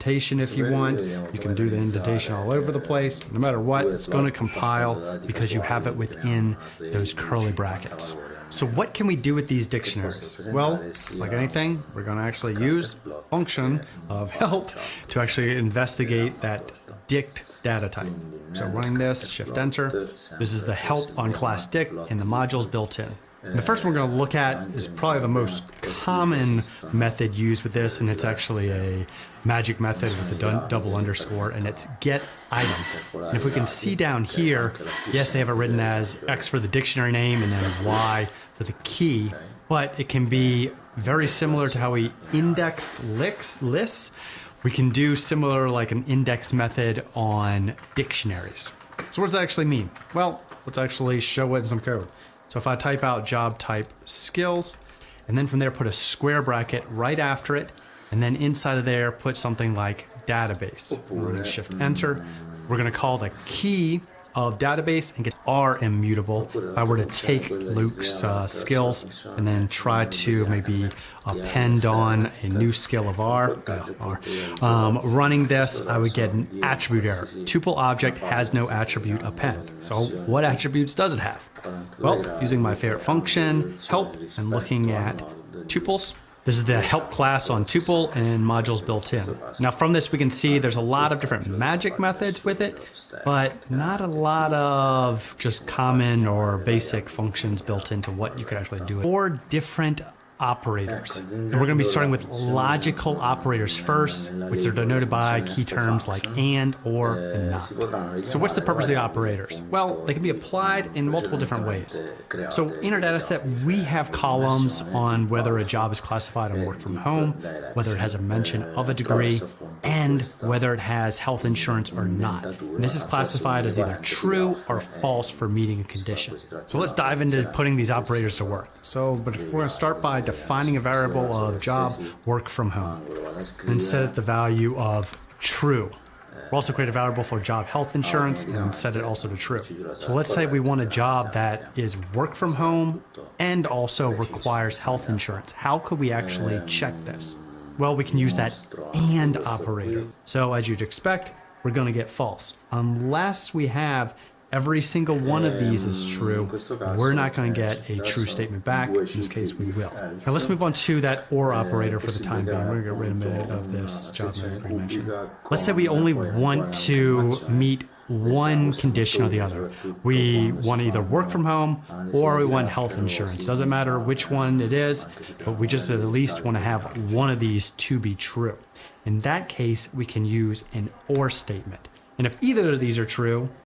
indentation if you want. You can do the indentation all over the place. No matter what, it's going to compile because you have it within those curly brackets. So what can we do with these dictionaries? Well, like anything, we're going to actually use the function of help to actually investigate that dict data type. So running this, shift enter, this is the help on class dict and the modules built in. And the first one we're going to look at is probably the most common method used with this, and it's actually a magic method with a double underscore, and it's get item. And if we can see down here, yes, they have it written as X for the dictionary name and then Y for the key, but it can be very similar to how we indexed lists. We can do similar like an index method on dictionaries. So what does that actually mean? Well, let's actually show it in some code. So if I type out job type skills, and then from there put a square bracket right after it, and then inside of there put something like database. We're going to shift enter. We're going to call the key of database and get R immutable. If I were to take Luke's skills and then try to maybe append on a new skill of R, running this, I would get an attribute error. Tuple object has no attribute append. So what attributes does it have? Well, using my favorite function, help, and looking at tuples. This is the help class on tuple and modules built in. Now from this we can see there's a lot of different magic methods with it, but not a lot of just common or basic functions built into what you could actually do. 4 different operators. And we're going to be starting with logical operators first, which are denoted by key terms like and, or, and not. So what's the purpose of the operators? Well, they can be applied in multiple different ways. So in our data set, we have columns on whether a job is classified on work from home, whether it has a mention of a degree, and whether it has health insurance or not. And this is classified as either true or false for meeting a condition. So let's dive into putting these operators to work. But we're going to start by defining a variable of job work from home and set it the value of true. We'll also create a variable for job health insurance and set it also to true. So let's say we want a job that is work from home and also requires health insurance. How could we actually check this? Well, we can use that and operator. So as you'd expect, we're going to get false. Unless we have every single one of these is true, we're not going to get a true statement back. In this case, we will. Now let's move on to that or operator for the time being. We're going to get rid of a minute of this job that we mentioned. Let's say we only want to meet one condition or the other. We want to either work from home or we want health insurance. Doesn't matter which one it is, but we just at least want to have one of these to be true. In that case, we can use an or statement. And if either of these are true,